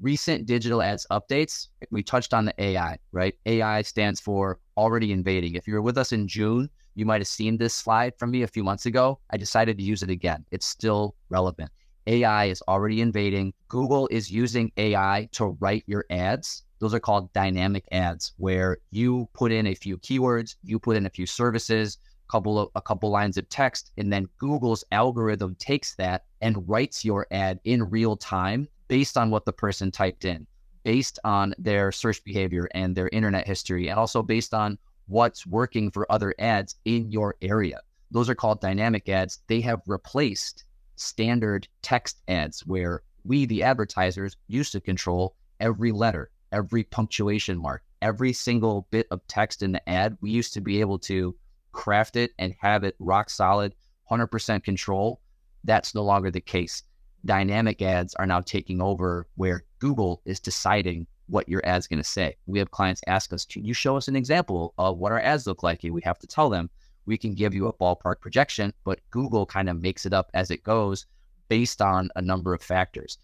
Recent digital ads updates. We touched on the AI, right? AI stands for already invading. If you were with us in June, you might have seen this slide from me a few months ago. I decided to use it again. It's still relevant. AI is already invading. Google is using AI to write your ads. Those are called dynamic ads, where you put in a few keywords, you put in a few services, a couple lines of text, and then Google's algorithm takes that and writes your ad in real time based on what the person typed in, based on their search behavior and their internet history, and also based on what's working for other ads in your area. Those are called dynamic ads. They have replaced standard text ads where we, the advertisers, used to control every letter, every punctuation mark, every single bit of text in the ad. We used to be able to craft it and have it rock solid, 100% control. That's no longer the case. Dynamic ads are now taking over, where Google is deciding what your ad's going to say. We have clients ask us, can you show us an example of what our ads look like? And we have to tell them. We can give you a ballpark projection, but Google kind of makes it up as it goes based on a number of factors.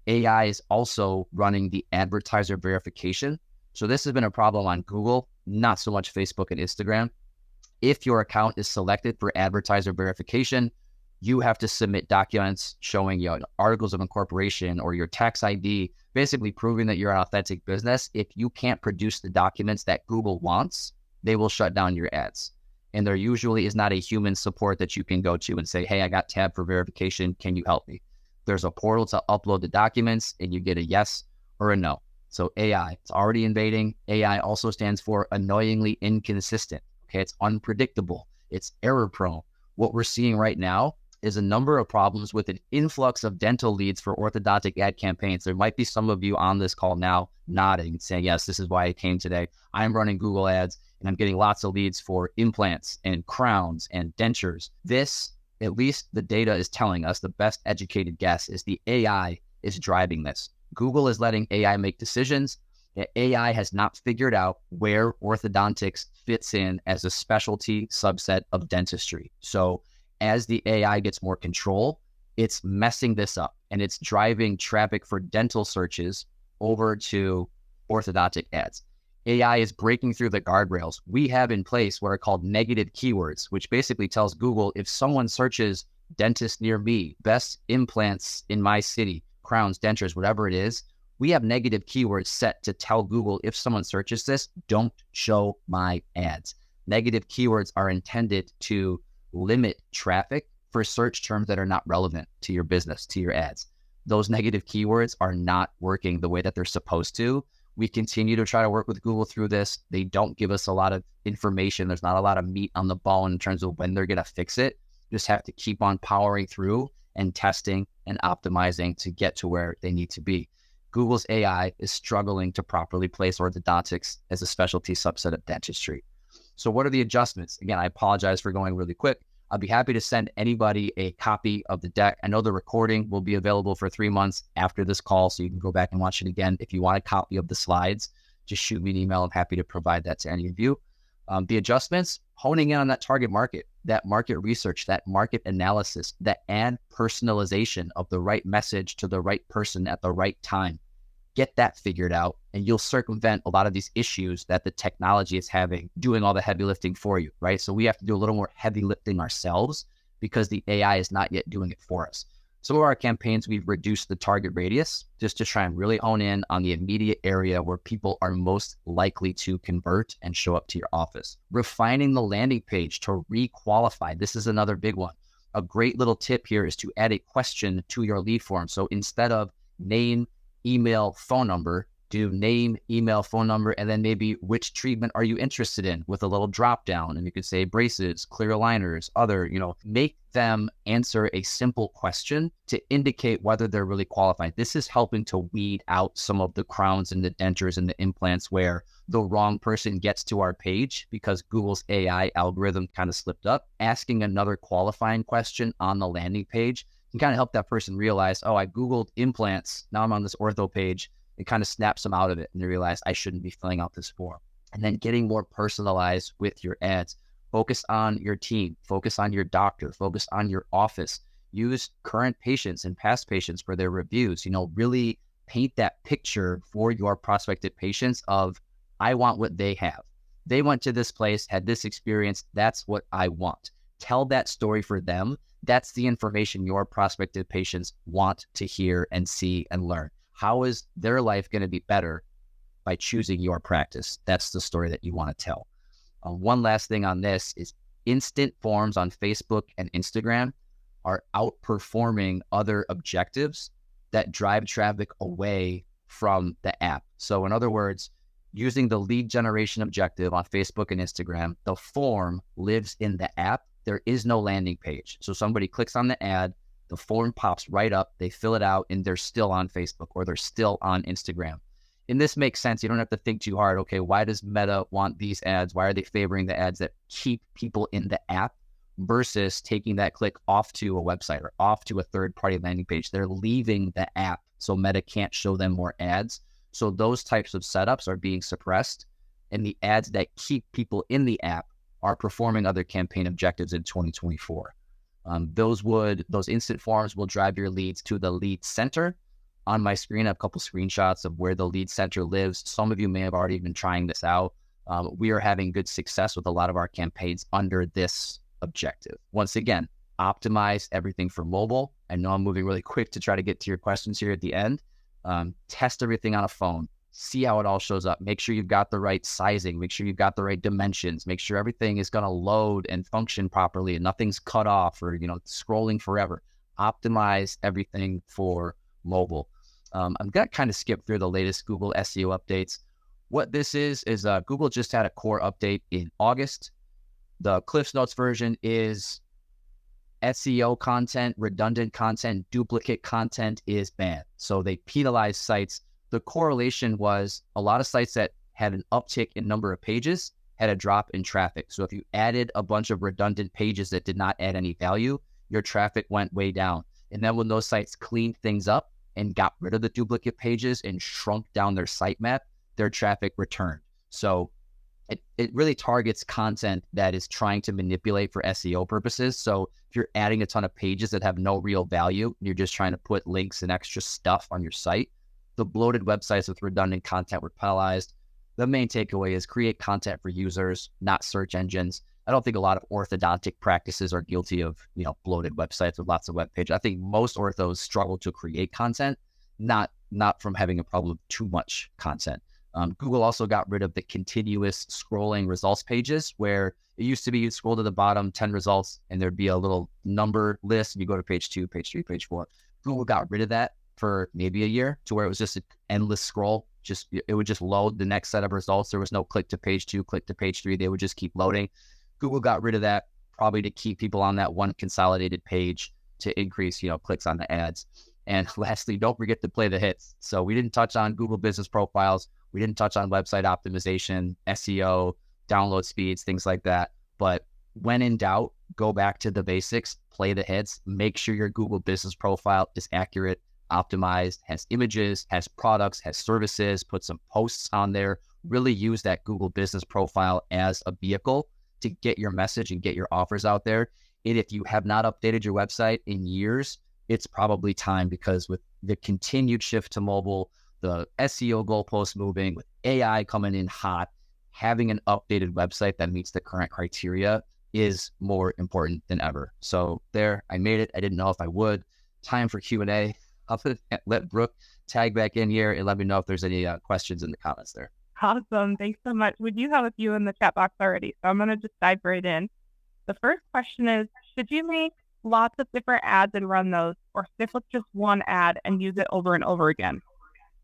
AI is also running the advertiser verification. So this has been a problem on Google, not so much Facebook and Instagram. If your account is selected for advertiser verification, you have to submit documents showing your articles of incorporation or your tax ID, basically proving that you're an authentic business. If you can't produce the documents that Google wants, they will shut down your ads. And there usually is not a human support that you can go to and say, hey, I got tabbed for verification. Can you help me? There's a portal to upload the documents and you get a yes or a no. So AI, it's already invading. AI also stands for annoyingly inconsistent. Okay, it's unpredictable. It's error prone. What we're seeing right now is a number of problems with an influx of dental leads for orthodontic ad campaigns. There might be some of you on this call now nodding, saying, yes, this is why I came today. I'm running Google ads and I'm getting lots of leads for implants and crowns and dentures. This, at least the data is telling us, the best educated guess is the AI is driving this. Google is letting AI make decisions. The AI has not figured out where orthodontics fits in as a specialty subset of dentistry. So as the AI gets more control, it's messing this up and it's driving traffic for dental searches over to orthodontic ads. AI is breaking through the guardrails. We have in place what are called negative keywords, which basically tells Google if someone searches dentist near me, best implants in my city, crowns, dentures, whatever it is, we have negative keywords set to tell Google if someone searches this, don't show my ads. Negative keywords are intended to limit traffic for search terms that are not relevant to your business, to your ads. Those negative keywords are not working the way that they're supposed to. We continue to try to work with Google through this. They don't give us a lot of information. There's not a lot of meat on the bone in terms of when they're going to fix it. Just have to keep on powering through and testing and optimizing to get to where they need to be. Google's AI is struggling to properly place orthodontics as a specialty subset of dentistry. So what are the adjustments? Again, I apologize for going really quick. I'll be happy to send anybody a copy of the deck. I know the recording will be available for 3 months after this call, so you can go back and watch it again. If you want a copy of the slides, just shoot me an email. I'm happy to provide that to any of you. The adjustments, honing in on that target market, that market research, that market analysis, that ad personalization of the right message to the right person at the right time. Get that figured out, and you'll circumvent a lot of these issues that the technology is having, doing all the heavy lifting for you, right? So we have to do a little more heavy lifting ourselves because the AI is not yet doing it for us. Some of our campaigns, we've reduced the target radius just to try and really hone in on the immediate area where people are most likely to convert and show up to your office. Refining the landing page to re-qualify. This is another big one. A great little tip here is to add a question to your lead form. So instead of name, email, phone number, do name, email, phone number, and then maybe which treatment are you interested in with a little drop down. And you could say braces, clear aligners, other, make them answer a simple question to indicate whether they're really qualified. This is helping to weed out some of the crowns and the dentures and the implants where the wrong person gets to our page because Google's AI algorithm kind of slipped up. Asking another qualifying question on the landing page can kind of help that person realize, oh, I Googled implants. Now I'm on this ortho page. It kind of snaps them out of it and they realize I shouldn't be filling out this form. and then getting more personalized with your ads. Focus on your team, focus on your doctor, focus on your office. Use current patients and past patients for their reviews. Really paint that picture for your prospective patients of, I want what they have. They went to this place, had this experience. That's what I want. Tell that story for them. That's the information your prospective patients want to hear and see and learn. How is their life going to be better by choosing your practice? That's the story that you want to tell. One last thing on this is instant forms on Facebook and Instagram are outperforming other objectives that drive traffic away from the app. So in other words, using the lead generation objective on Facebook and Instagram, the form lives in the app. There is no landing page. So somebody clicks on the ad, the form pops right up, they fill it out, and they're still on Facebook or they're still on Instagram. And this makes sense. You don't have to think too hard. Okay, why does Meta want these ads? Why are they favoring the ads that keep people in the app versus taking that click off to a website or off to a third-party landing page? They're leaving the app, so Meta can't show them more ads. So those types of setups are being suppressed, and the ads that keep people in the app are performing other campaign objectives in 2024. Those instant forms will drive your leads to the lead center. On my screen, I have a couple screenshots of where the lead center lives. Some of you may have already been trying this out. We are having good success with a lot of our campaigns under this objective. Once again, optimize everything for mobile. I know I'm moving really quick to try to get to your questions here at the end. Test everything on a phone. See how it all shows up. Make sure you've got the right sizing. Make sure you've got the right dimensions. Make sure everything is going to load and function properly and nothing's cut off or, scrolling forever. Optimize everything for mobile. I'm going to kind of skip through the latest Google SEO updates. What this is Google just had a core update in August. The Cliffs Notes version is SEO content, redundant content, duplicate content is banned. So they penalize sites. The correlation was a lot of sites that had an uptick in number of pages had a drop in traffic. So if you added a bunch of redundant pages that did not add any value, your traffic went way down. And then when those sites cleaned things up and got rid of the duplicate pages and shrunk down their sitemap, their traffic returned. So it really targets content that is trying to manipulate for SEO purposes. So if you're adding a ton of pages that have no real value, you're just trying to put links and extra stuff on your site, the bloated websites with redundant content were penalized. The main takeaway is create content for users, not search engines. I don't think a lot of orthodontic practices are guilty of, bloated websites with lots of web pages. I think most orthos struggle to create content, not from having a problem with too much content. Google also got rid of the continuous scrolling results pages where it used to be you'd scroll to the bottom, 10 results, and there'd be a little number list. And you go to page 2, page 3, page 4. Google got rid of that for maybe a year to where it was just an endless scroll. It would just load the next set of results. There was no click to page 2, click to page 3. They would just keep loading. Google got rid of that probably to keep people on that one consolidated page to increase, clicks on the ads. And lastly, don't forget to play the hits. So we didn't touch on Google business profiles. We didn't touch on website optimization, SEO, download speeds, things like that. But when in doubt, go back to the basics, play the hits, make sure your Google business profile is accurate, optimized, has images, has products, has services, put some posts on there. Really use that Google business profile as a vehicle to get your message and get your offers out there. And if you have not updated your website in years, it's probably time, because with the continued shift to mobile, the SEO goalposts moving, with AI coming in hot, having an updated website that meets the current criteria is more important than ever. So there, I made it. I didn't know if I would. Time for Q&A. I'll let Brooke tag back in here and let me know if there's any questions in the comments there. Awesome. Thanks so much. We do have a few in the chat box already, so I'm going to just dive right in. The first question is, should you make lots of different ads and run those, or stick with just one ad and use it over and over again?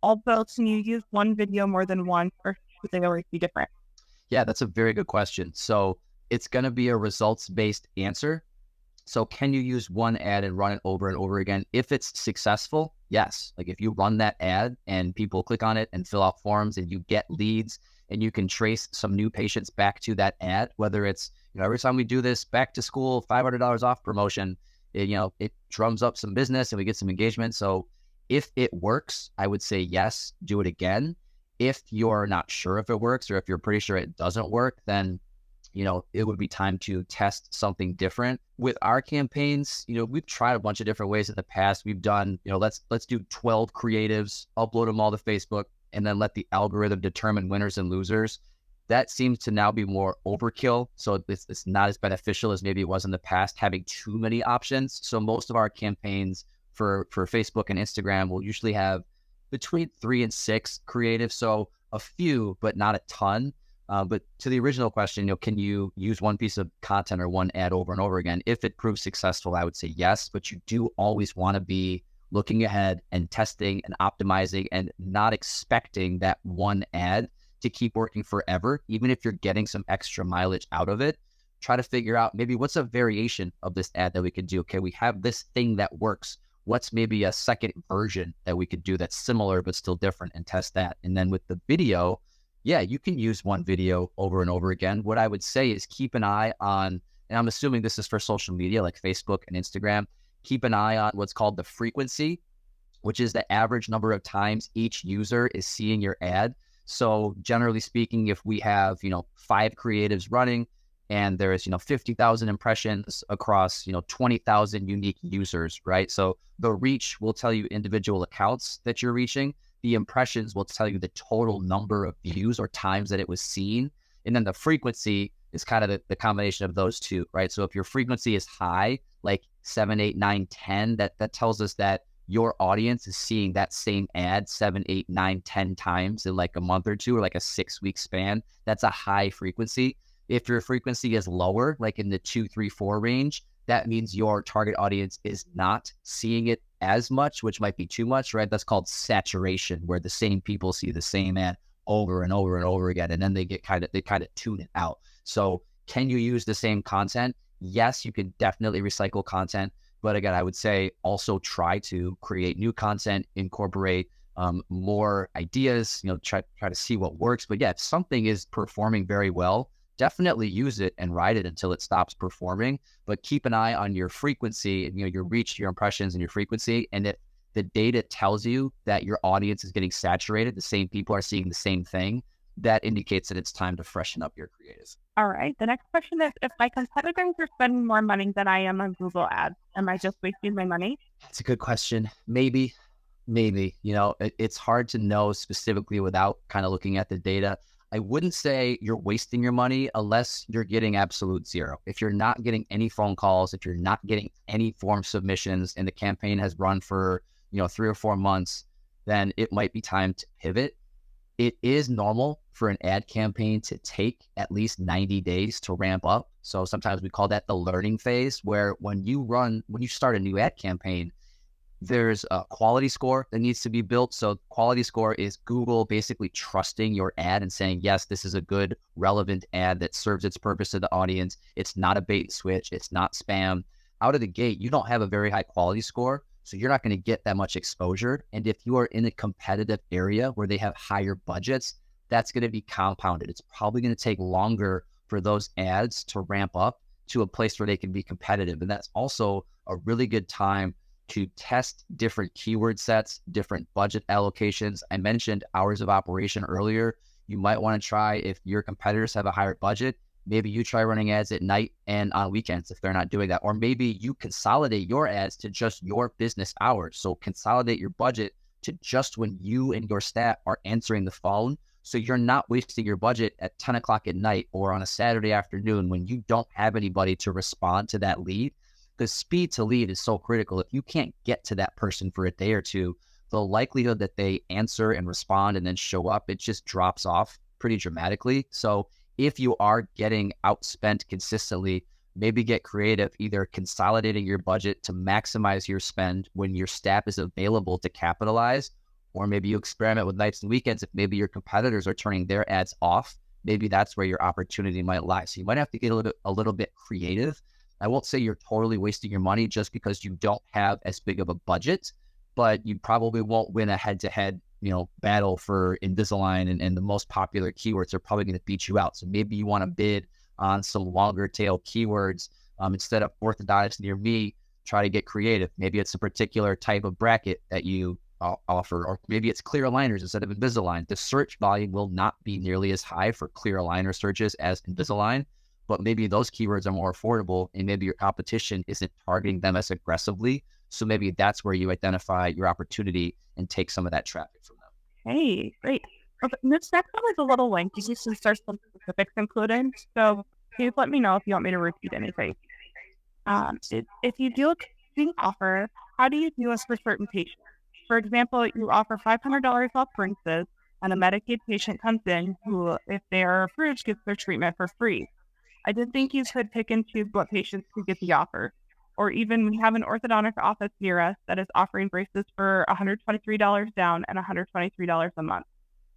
Also, can you use one video more than once, or should they always be different? Yeah, that's a very good question. So it's going to be a results-based answer. So can you use one ad and run it over and over again? If it's successful, yes. Like if you run that ad and people click on it and fill out forms and you get leads and you can trace some new patients back to that ad, whether it's, every time we do this back to school, $500 off promotion, it drums up some business and we get some engagement. So if it works, I would say yes, do it again. If you're not sure if it works or if you're pretty sure it doesn't work, then it would be time to test something different. With our campaigns, we've tried a bunch of different ways in the past. We've done, let's do 12 creatives, upload them all to Facebook, and then let the algorithm determine winners and losers. That seems to now be more overkill. So it's not as beneficial as maybe it was in the past, having too many options. So most of our campaigns for Facebook and Instagram will usually have between 3 and 6 creatives. So a few, but not a ton. But to the original question, can you use one piece of content or one ad over and over again? If it proves successful, I would say yes, but you do always want to be looking ahead and testing and optimizing and not expecting that one ad to keep working forever. Even if you're getting some extra mileage out of it, try to figure out maybe what's a variation of this ad that we could do. Okay, we have this thing that works. What's maybe a second version that we could do that's similar but still different, and test that. And then with the video, yeah, you can use one video over and over again. What I would say is keep an eye on, and I'm assuming this is for social media like Facebook and Instagram, keep an eye on what's called the frequency, which is the average number of times each user is seeing your ad. So generally speaking, if we have, 5 creatives running and there's, 50,000 impressions across, 20,000 unique users, right? So the reach will tell you individual accounts that you're reaching. The impressions will tell you the total number of views or times that it was seen. And then the frequency is kind of the combination of those two, right? So if your frequency is high, like 7, 8, 9, 10, that tells us that your audience is seeing that same ad 7, 8, 9, 10 times in like a month or two, or like a 6-week span. That's a high frequency. If your frequency is lower, like in the 2, 3, 4 range, that means your target audience is not seeing it as much, which might be too much, right? That's called saturation, where the same people see the same ad over and over and over again, and then they kind of tune it out. So can you use the same content? Yes, you can definitely recycle content. But again, I would say also try to create new content, incorporate more ideas, try to see what works. But yeah, if something is performing very well, definitely use it and ride it until it stops performing. But keep an eye on your frequency and your reach, your impressions, and your frequency. And if the data tells you that your audience is getting saturated, the same people are seeing the same thing, that indicates that it's time to freshen up your creative. All right. The next question is, if my competitors are spending more money than I am on Google Ads, am I just wasting my money? That's a good question. Maybe. It's hard to know specifically without kind of looking at the data. I wouldn't say you're wasting your money unless you're getting absolute zero. If you're not getting any phone calls, if you're not getting any form submissions, and the campaign has run for, 3 or 4 months, then it might be time to pivot. It is normal for an ad campaign to take at least 90 days to ramp up. So sometimes we call that the learning phase, where when you start a new ad campaign, there's a quality score that needs to be built. So quality score is Google basically trusting your ad and saying, yes, this is a good, relevant ad that serves its purpose to the audience. It's not a bait and switch. It's not spam. Out of the gate, you don't have a very high quality score, so you're not going to get that much exposure. And if you are in a competitive area where they have higher budgets, that's going to be compounded. It's probably going to take longer for those ads to ramp up to a place where they can be competitive. And that's also a really good time to test different keyword sets, different budget allocations. I mentioned hours of operation earlier. You might want to try, if your competitors have a higher budget, maybe you try running ads at night and on weekends if they're not doing that. Or maybe you consolidate your ads to just your business hours. So consolidate your budget to just when you and your staff are answering the phone. So you're not wasting your budget at 10 o'clock at night or on a Saturday afternoon when you don't have anybody to respond to that lead. The speed to lead is so critical. If you can't get to that person for a day or two, the likelihood that they answer and respond and then show up, it just drops off pretty dramatically. So if you are getting outspent consistently, maybe get creative, either consolidating your budget to maximize your spend when your staff is available to capitalize, or maybe you experiment with nights and weekends. If maybe your competitors are turning their ads off, maybe that's where your opportunity might lie. So you might have to get a little bit creative. I won't say you're totally wasting your money just because you don't have as big of a budget, but you probably won't win a head-to-head, battle for Invisalign and the most popular keywords are probably going to beat you out. So maybe you want to bid on some longer tail keywords. Instead of orthodontist near me, try to get creative. Maybe it's a particular type of bracket that you offer, or maybe it's clear aligners instead of Invisalign. The search volume will not be nearly as high for clear aligner searches as Invisalign, but maybe those keywords are more affordable and maybe your competition isn't targeting them as aggressively. So maybe that's where you identify your opportunity and take some of that traffic from them. Hey, great. Okay, this next one is a little lengthy since there's some specifics included. So please let me know if you want me to repeat anything. If you do a competing offer, how do you do it for certain patients? For example, you offer $500 off braces, and a Medicaid patient comes in who, if they are approved, gets their treatment for free. I did think you could pick and choose what patients could get the offer. Or even we have an orthodontic office near us that is offering braces for $123 down and $123 a month.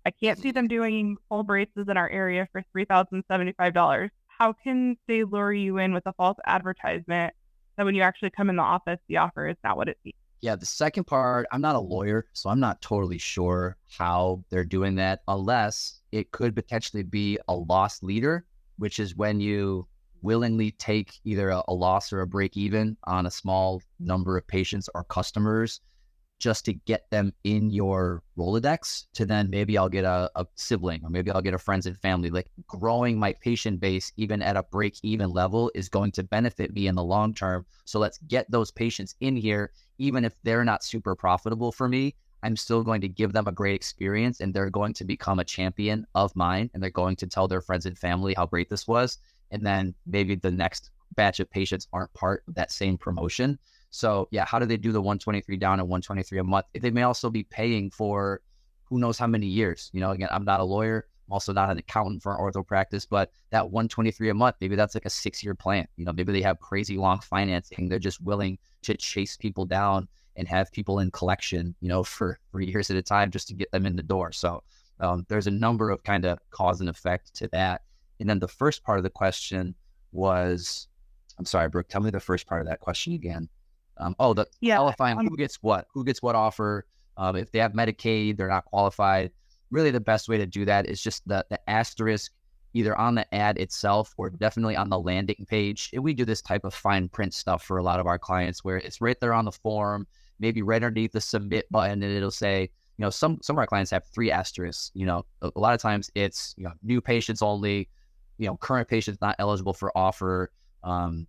I can't see them doing full braces in our area for $3,075. How can they lure you in with a false advertisement that when you actually come in the office, the offer is not what it seems? Yeah, the second part, I'm not a lawyer, so I'm not totally sure how they're doing that, unless it could potentially be a loss leader, which is when you willingly take either a loss or a break even on a small number of patients or customers just to get them in your Rolodex to then maybe I'll get a sibling or maybe I'll get a friends and family. Like growing my patient base, even at a break even level, is going to benefit me in the long term. So let's get those patients in here. Even if they're not super profitable for me, I'm still going to give them a great experience and they're going to become a champion of mine and they're going to tell their friends and family how great this was. And then maybe the next batch of patients aren't part of that same promotion. So yeah, how do they do the 123 down and 123 a month? They may also be paying for who knows how many years. You know, again, I'm not a lawyer. I'm also not an accountant for an ortho practice, but that 123 a month, maybe that's like a 6-year plan. You know, maybe they have crazy long financing. They're just willing to chase people down and have people in collection, you know, for years at a time just to get them in the door. So there's a number of kind of cause and effect to that. And then the first part of the question was, I'm sorry, Brooke, tell me the first part of that question again. Qualifying who gets what offer. If they have Medicaid, they're not qualified. Really the best way to do that is just the asterisk either on the ad itself or definitely on the landing page. And we do this type of fine print stuff for a lot of our clients where it's right there on the form, maybe right underneath the submit button, and it'll say, you know, some of our clients have 3 asterisks. You know, a lot of times it's, you know, new patients only, you know, current patients not eligible for offer.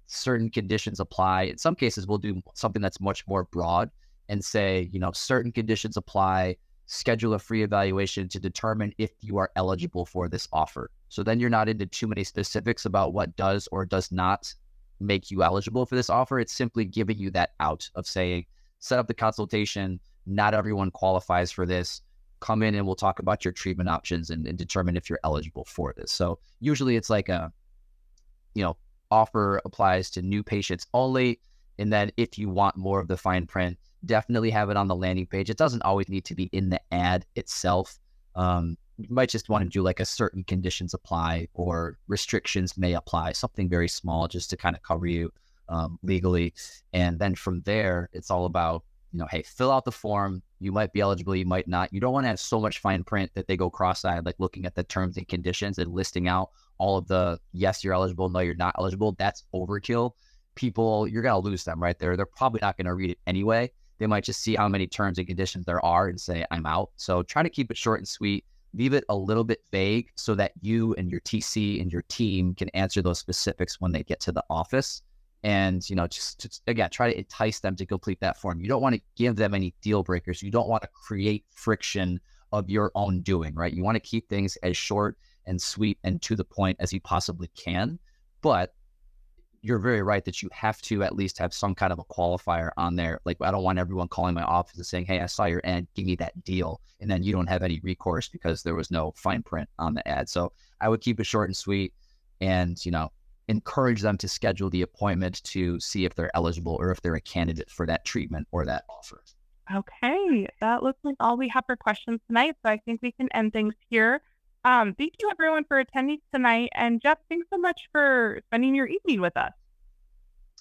Certain conditions apply. In some cases, we'll do something that's much more broad and say, you know, certain conditions apply, schedule a free evaluation to determine if you are eligible for this offer. So then you're not into too many specifics about what does or does not make you eligible for this offer. It's simply giving you that out of saying, set up the consultation. Not everyone qualifies for this. Come in and we'll talk about your treatment options and determine if you're eligible for this. So usually it's like a, you know, offer applies to new patients only. And then if you want more of the fine print, definitely have it on the landing page. It doesn't always need to be in the ad itself. You might just want to do like a certain conditions apply or restrictions may apply, something very small just to kind of cover you legally. And then from there, it's all about, you know, hey, fill out the form. You might be eligible, you might not. You don't want to have so much fine print that they go cross-eyed, like looking at the terms and conditions and listing out all of the, yes, you're eligible, no, you're not eligible. That's overkill. People, you're going to lose them right there. They're probably not going to read it anyway. They might just see how many terms and conditions there are and say, I'm out. So try to keep it short and sweet. Leave it a little bit vague so that you and your TC and your team can answer those specifics when they get to the office. And, you know, just again, try to entice them to complete that form. You don't want to give them any deal breakers. You don't want to create friction of your own doing, right? You want to keep things as short and sweet and to the point as you possibly can. But you're very right that you have to at least have some kind of a qualifier on there. Like, I don't want everyone calling my office and saying, hey, I saw your ad, give me that deal. And then you don't have any recourse because there was no fine print on the ad. So I would keep it short and sweet and, you know, encourage them to schedule the appointment to see if they're eligible or if they're a candidate for that treatment or that offer. Okay, that looks like all we have for questions tonight. So I think we can end things here. Thank you everyone for attending tonight. And Jeff, thanks so much for spending your evening with us.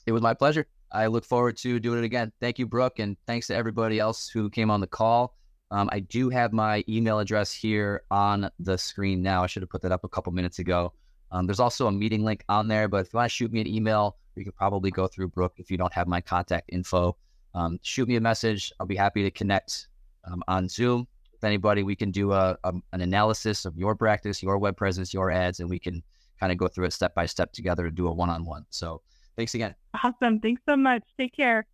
It was my pleasure. I look forward to doing it again. Thank you, Brooke. And thanks to everybody else who came on the call. I do have my email address here on the screen now. I should have put that up a couple minutes ago. There's also a meeting link on there, but if you want to shoot me an email, you can probably go through Brooke if you don't have my contact info. Shoot me a message. I'll be happy to connect on Zoom with anybody. We can do an analysis of your practice, your web presence, your ads, and we can kind of go through it step by step together and do a one-on-one. So thanks again. Awesome. Thanks so much. Take care.